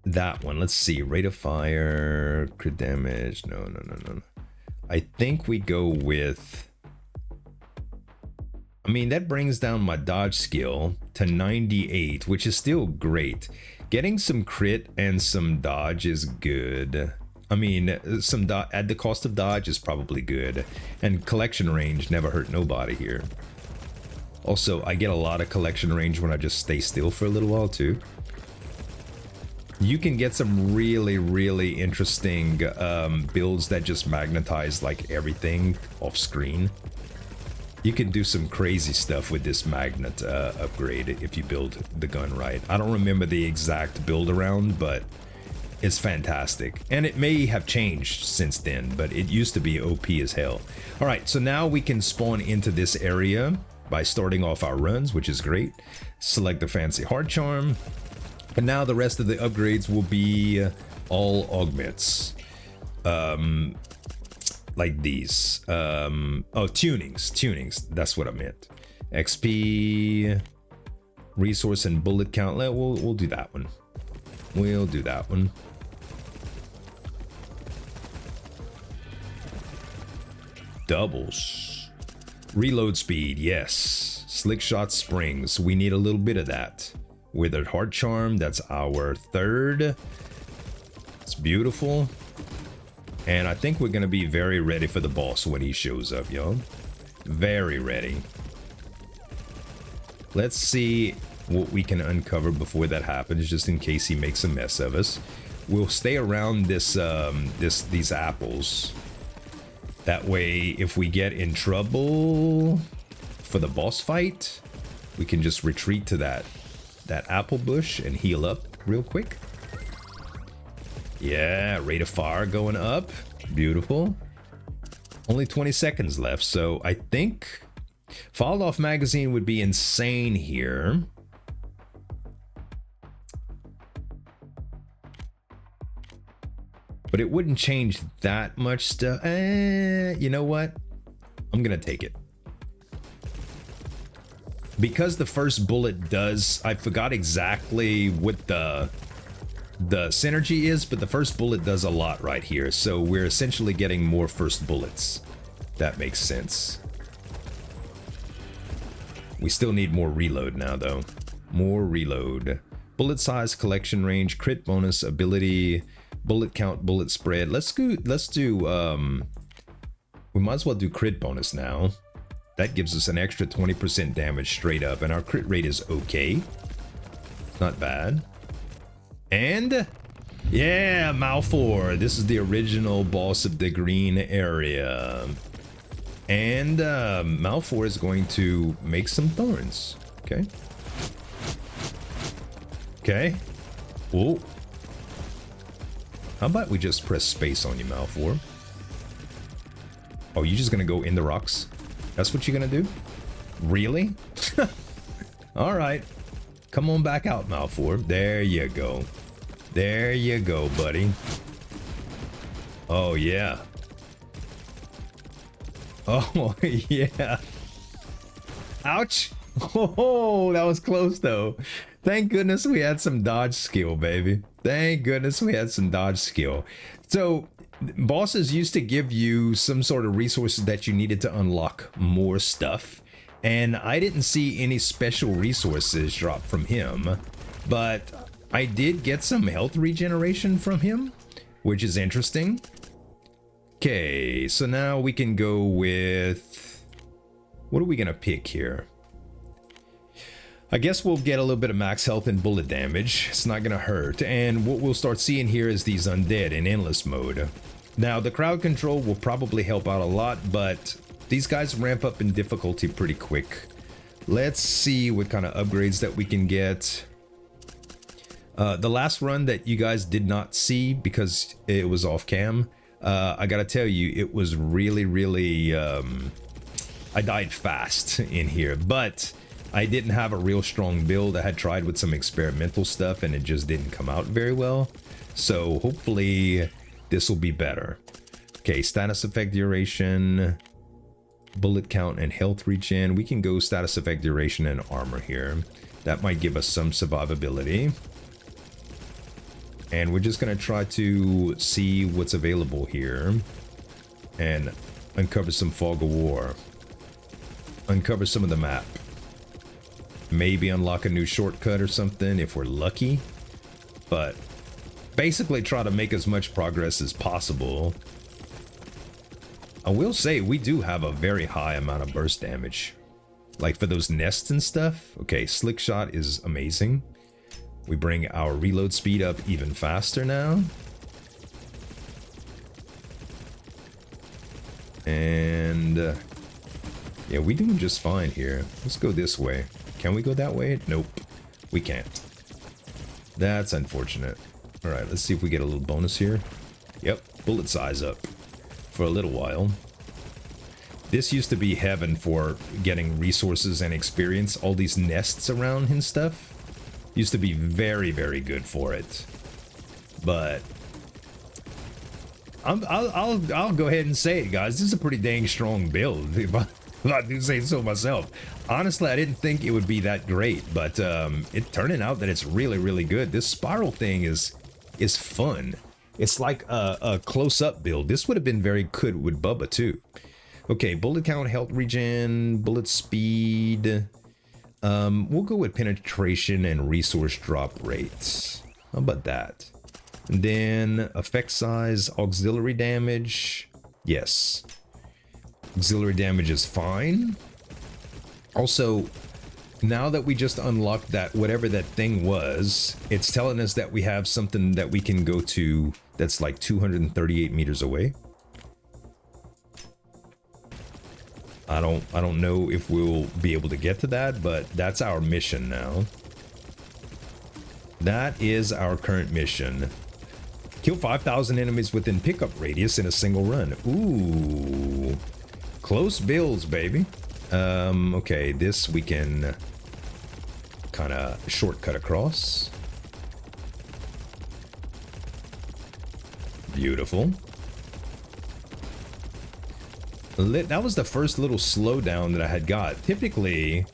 that one. Let's see. Rate of fire, crit damage. No. I think we go with... I mean, that brings down my dodge skill to 98, which is still great. Getting some crit and some dodge is good. I mean, some at the cost of dodge is probably good. And collection range never hurt nobody here. Also, I get a lot of collection range when I just stay still for a little while too. You can get some really, really interesting builds that just magnetize like everything off screen. You can do some crazy stuff with this magnet upgrade if you build the gun right. I don't remember the exact build around, but it's fantastic. And it may have changed since then, but it used to be OP as hell. All right, so now we can spawn into this area by starting off our runs, which is great. Select the fancy heart charm. And now the rest of the upgrades will be all augments. Like these. Oh, tunings. That's what I meant. XP, resource, and bullet count. We'll do that one. We'll do that one. Doubles. Reload speed, yes. Slick shot springs. We need a little bit of that. Withered heart charm. That's our third. It's beautiful. And I think we're going to be very ready for the boss when he shows up, y'all. Very ready. Let's see what we can uncover before that happens, just in case he makes a mess of us. We'll stay around this, these apples. That way, if we get in trouble for the boss fight, we can just retreat to that apple bush and heal up real quick. Yeah, rate of fire going up. Beautiful. Only 20 seconds left, so I think fall off magazine would be insane here. But it wouldn't change that much stuff. You know what? I'm gonna take it. Because the first bullet does, I forgot exactly what the synergy is, but the first bullet does a lot right here, so we're essentially getting more first bullets. That makes sense. We still need more reload now though. More reload. Bullet size, collection range, crit bonus, ability, bullet count, bullet spread. Let's do we might as well do crit bonus now. That gives us an extra 20% damage straight up, and our crit rate is okay. Not bad. And yeah, Malfour. This is the original boss of the green area. And Malfour is going to make some thorns. Okay. Okay. Whoa. How about we just press space on you, Malfour? Oh, you're just gonna go in the rocks? That's what you're gonna do? Really? All right. Come on back out, Malfour. There you go. There you go, buddy. Oh, yeah. Oh, yeah. Ouch. Oh, that was close, though. Thank goodness we had some dodge skill, baby. Thank goodness we had some dodge skill. So, bosses used to give you some sort of resources that you needed to unlock more stuff. And I didn't see any special resources drop from him. But I did get some health regeneration from him, which is interesting. Okay, so now we can go with... What are we going to pick here? I guess we'll get a little bit of max health and bullet damage. It's not going to hurt. And what we'll start seeing here is these undead in endless mode. Now, the crowd control will probably help out a lot, but these guys ramp up in difficulty pretty quick. Let's see what kind of upgrades that we can get. The last run that you guys did not see because it was off cam, I gotta tell you, it was really, I died fast in here, but I didn't have a real strong build. I had tried with some experimental stuff and it just didn't come out very well. So hopefully this will be better. Okay, status effect duration, bullet count, and health regen. We can go status effect duration and armor here. That might give us some survivability. And we're just gonna try to see what's available here and uncover some fog of war. Uncover some of the map. Maybe unlock a new shortcut or something if we're lucky. But basically try to make as much progress as possible. I will say we do have a very high amount of burst damage. Like for those nests and stuff. Okay, slick shot is amazing. We bring our reload speed up even faster now. And yeah, we're doing just fine here. Let's go this way. Can we go that way? Nope, we can't. That's unfortunate. All right, let's see if we get a little bonus here. Yep, bullet size up for a little while. This used to be heaven for getting resources and experience. All these nests around and stuff used to be very good for it. But I'll go ahead and say it, guys. This is a pretty dang strong build, if I do say so myself. Honestly, I didn't think it would be that great, but it turning out that it's really good. This spiral thing is fun. It's like a close-up build. This would have been very good with Bubba too. Okay, bullet count, health regen, bullet speed. We'll go with penetration and resource drop rates. How about that? And then effect size, auxiliary damage. Yes. Auxiliary damage is fine. Also, now that we just unlocked that, whatever that thing was, it's telling us that we have something that we can go to that's like 238 meters away. I don't know if we'll be able to get to that, but that's our mission now. That is our current mission. Kill 5,000 enemies within pickup radius in a single run. Ooh. Close builds, baby. Okay, this we can kind of shortcut across. Beautiful. That was the first little slowdown that I had got. Typically,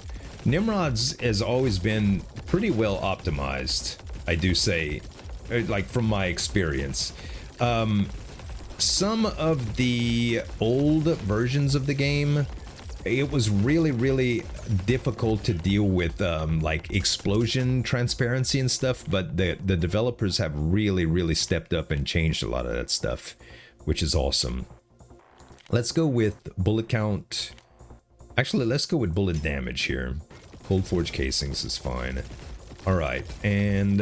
Nimrods has always been pretty well optimized, I do say, like from my experience. Some of the old versions of the game, it was really difficult to deal with like explosion transparency and stuff, but the developers have really stepped up and changed a lot of that stuff, which is awesome. Let's go with bullet count. Actually, let's go with bullet damage here. Cold forge casings is fine. All right, and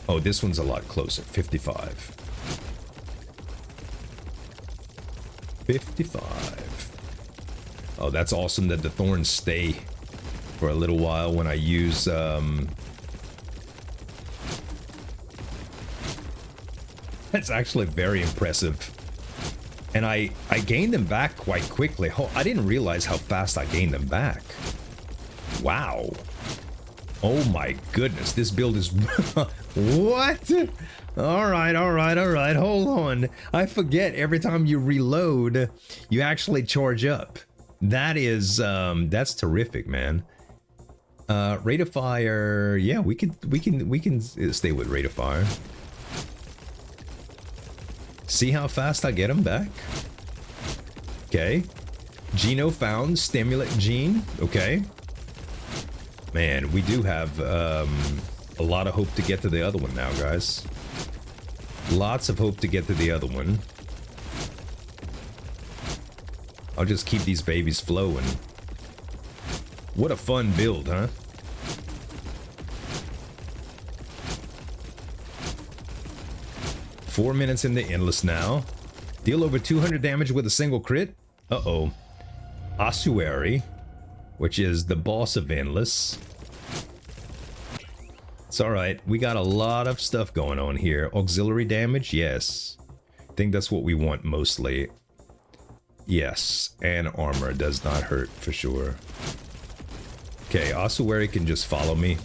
oh, this one's a lot closer. 55. 55. Oh, that's awesome that the thorns stay for a little while when I use That's actually very impressive. And I gained them back quite quickly. Oh, I didn't realize how fast I gained them back. Wow. Oh my goodness, this build is... What? Alright, hold on. I forget every time you reload, you actually charge up. That is, that's terrific, man. Rate of fire, yeah, we can stay with rate of fire. See how fast I get them back? Okay. Geno found, stimulant gene, okay. Man, we do have a lot of hope to get to the other one now, guys. Lots of hope to get to the other one. I'll just keep these babies flowing. What a fun build, huh? Four minutes in the endless now. Deal over 200 damage with a single crit. Uh-oh. Ossuary, which is the boss of endless. It's alright. We got a lot of stuff going on here. Auxiliary damage, yes. I think that's what we want mostly. Yes, and armor does not hurt for sure. Okay, Ossuary can just follow me.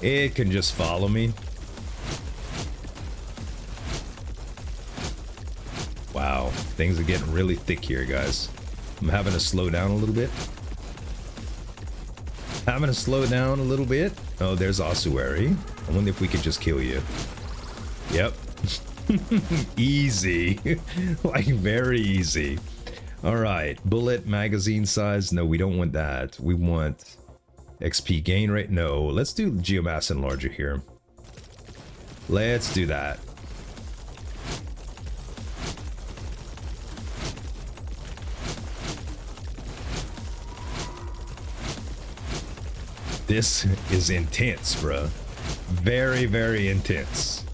It can just follow me. Wow, things are getting really thick here, guys. I'm having to slow down a little bit. Having to slow down a little bit. Oh, there's Ossuary. I wonder if we could just kill you. Yep. Easy. Like, very easy. Alright, bullet magazine size. No, we don't want that. We want XP gain rate. No, let's do geomass enlarger here. Let's do that. This is intense, bruh. Very, very intense.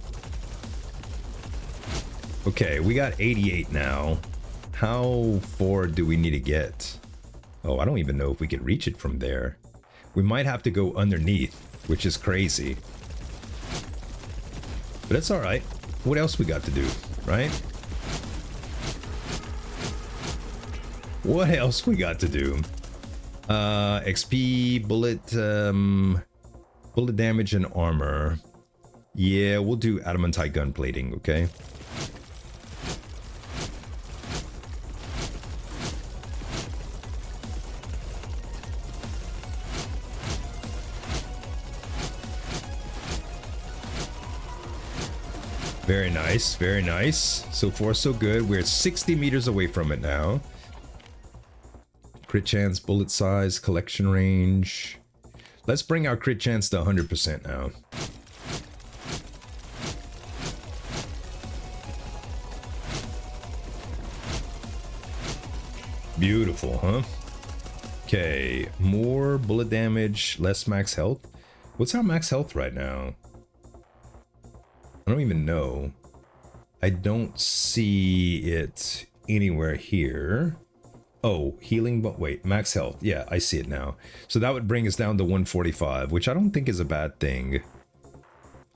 Okay, we got 88 now. How far do we need to get? Oh, I don't even know if we can reach it from there. We might have to go underneath, which is crazy. But it's alright. What else we got to do, right? What else we got to do? XP, bullet damage, and armor. Yeah, we'll do adamantite gun plating, okay? Very nice, very nice. So far, so good. We're 60 meters away from it now. Crit chance, bullet size, collection range. Let's bring our crit chance to 100% now. Beautiful, huh? Okay, more bullet damage, less max health. What's our max health right now? I don't even know. I don't see it anywhere here. Oh, healing, but wait, max health. Yeah, I see it now. So that would bring us down to 145, which I don't think is a bad thing.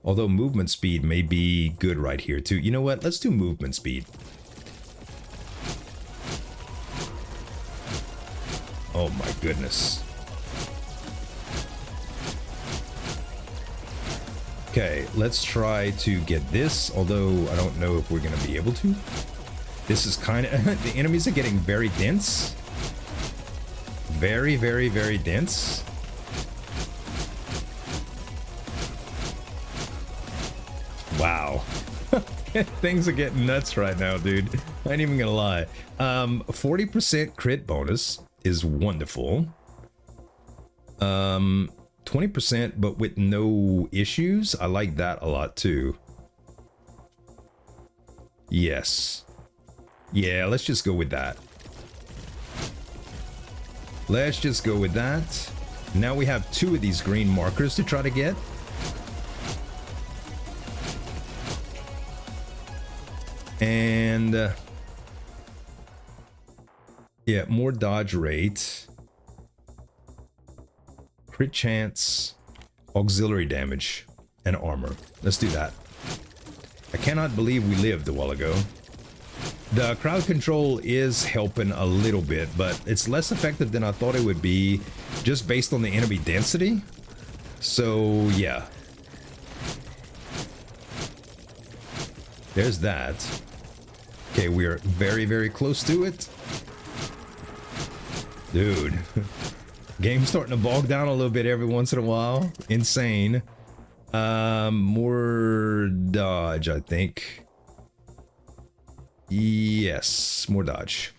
Although movement speed may be good right here too. You know what? Let's do movement speed. Oh my goodness. Okay, let's try to get this, although I don't know if we're going to be able to. This is kind of... the enemies are getting very dense. Very, very, very dense. Wow. Things are getting nuts right now, dude. I ain't even gonna lie. 40% crit bonus is wonderful. 20%, but with no issues. I like that a lot, too. Yes. Yeah, let's just go with that. Let's just go with that. Now we have 2 of these green markers to try to get. And... yeah, more dodge rate. Crit chance. Auxiliary damage. And armor. Let's do that. I cannot believe we lived a while ago. The crowd control is helping a little bit, but it's less effective than I thought it would be, just based on the enemy density. So, yeah. There's that. Okay, we're very, very close to it. Dude. Game's starting to bog down a little bit every once in a while. Insane. More dodge, I think. Yes, more dodge.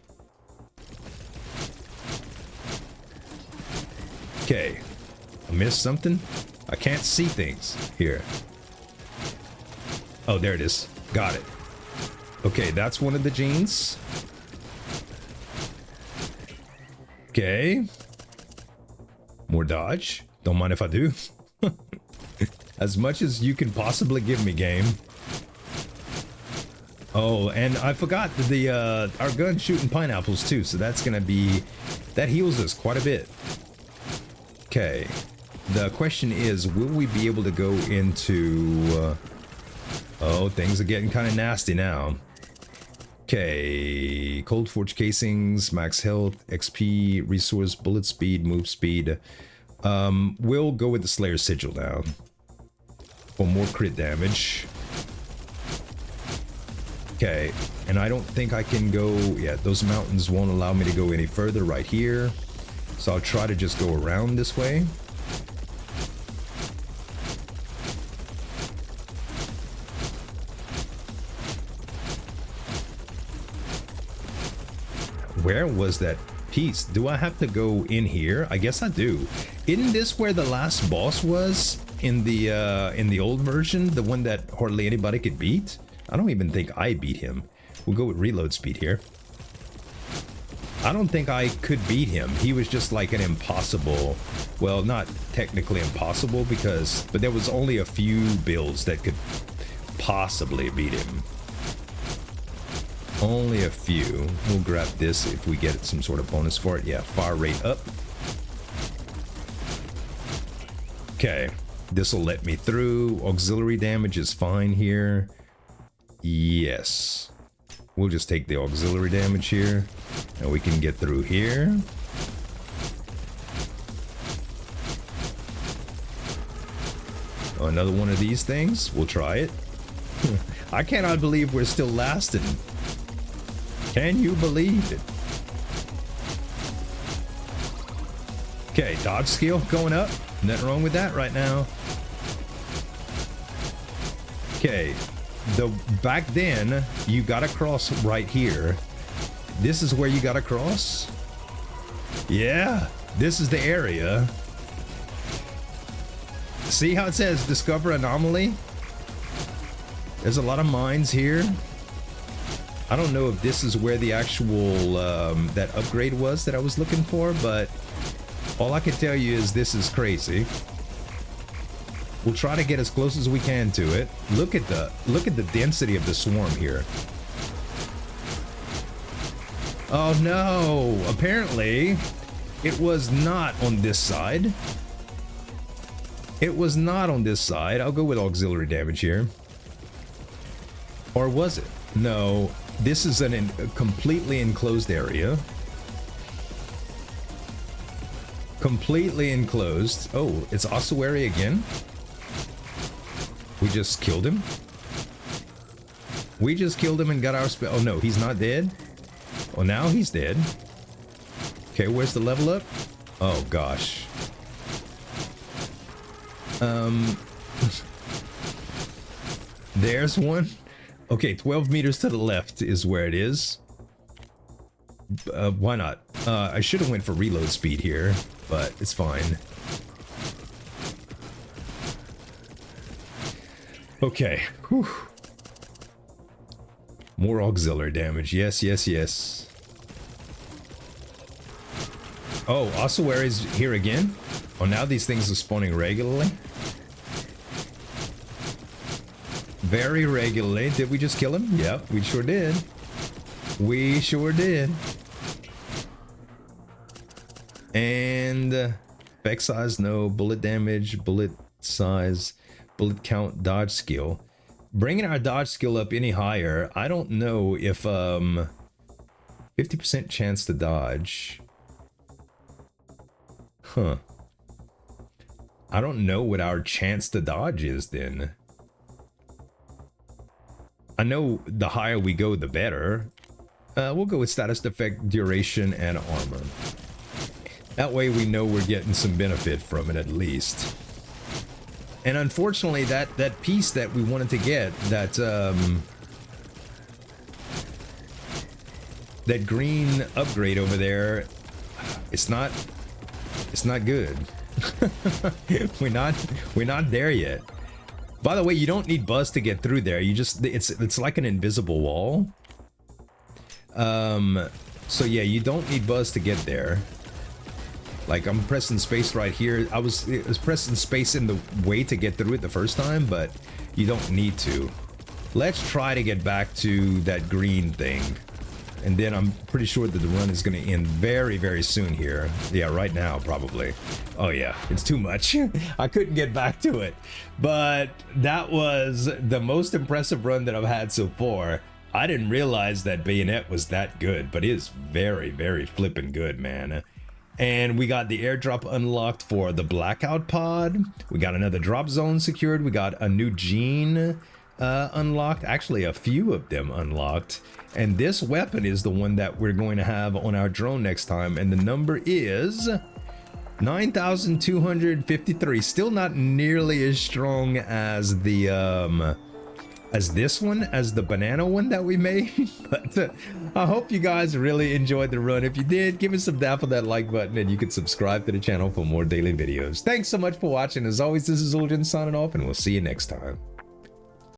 Okay. I missed something? I can't see things here. Oh, there it is. Got it. Okay, that's one of the genes. Okay. More dodge. Don't mind if I do. As much as you can possibly give me, game. Oh, and I forgot the our gun shooting pineapples too, so that's gonna be, that heals us quite a bit. Okay. The question is, will we be able to go into oh, things are getting kind of nasty now. Okay, cold forge casings, max health, XP, resource, bullet speed, move speed. We'll go with the Slayer Sigil now for more crit damage. Okay, and I don't think I can go, yeah, those mountains won't allow me to go any further right here. So I'll try to just go around this way. Where was that piece? Do I have to go in here? I guess I do. Isn't this where the last boss was in the old version? The one that hardly anybody could beat? I don't even think I beat him. We'll go with reload speed here. I don't think I could beat him. He was just like an impossible, well, not technically impossible because, but there was only a few builds that could possibly beat him. Only a few. We'll grab this if we get some sort of bonus for it. Yeah, fire rate up. Okay, this will let me through. Auxiliary damage is fine here. Yes. We'll just take the auxiliary damage here. And we can get through here. Oh, another one of these things. We'll try it. I cannot believe we're still lasting. Can you believe it? Okay, dodge skill going up. Nothing wrong with that right now. Okay, back then you gotta cross right here. This is where you gotta cross. Yeah, this is the area. See how it says discover anomaly? There's a lot of mines here. I don't know if this is where the actual that upgrade was that I was looking for, but all I can tell you is this is crazy. We'll try to get as close as we can to it. Look at the density of the swarm here. Oh no! Apparently, it was not on this side. It was not on this side. I'll go with auxiliary damage here. Or was it? No. This is a completely enclosed area. Completely enclosed. Oh, it's ossuary again? We just killed him? We just killed him and got our spell. Oh no, he's not dead? Oh, now he's dead. Okay, where's the level up? Oh gosh. There's one. Okay, 12 meters to the left is where it is. Why not? I should have went for reload speed here, but it's fine. Okay. Whew. More auxiliary damage. Yes, yes, yes. Oh, ossuary's here again? Oh, now these things are spawning regularly? Very regularly. Did we just kill him? Yep, we sure did. We sure did. And effect size, no. Bullet damage, bullet size, bullet count, dodge skill. bringing our dodge skill up any higher, I don't know if 50% chance to dodge. Huh. I don't know what our chance to dodge is then. I know the higher we go, the better. We'll go with status effect, duration, and armor. That way we know we're getting some benefit from it at least. And unfortunately, that piece that we wanted to get, that green upgrade over there, it's not good. we're not there yet. By the way, you don't need buzz to get through there. You just it's like an invisible wall. So yeah, you don't need buzz to get there. Like, I'm pressing space right here. I was pressing space in the way to get through it the first time, but you don't need to. Let's try to get back to that green thing. And then I'm pretty sure that the run is going to end very, very soon here. Yeah, right now, probably. Oh yeah, it's too much. I couldn't get back to it. But that was the most impressive run that I've had so far. I didn't realize that Bayonet was that good, but it is very, very flippin' good, man. And we got the airdrop unlocked for the blackout pod. We got another drop zone secured. We got a new gene unlocked. Actually, a few of them unlocked. And this weapon is the one that we're going to have on our drone next time. And the number is 9,253. Still not nearly as strong as the as this one, as the banana one that we made. But I hope you guys really enjoyed the run. If you did, give us some dap on that like button, and you can subscribe to the channel for more daily videos. Thanks so much for watching. As always, this is Uljan signing off, and we'll see you next time.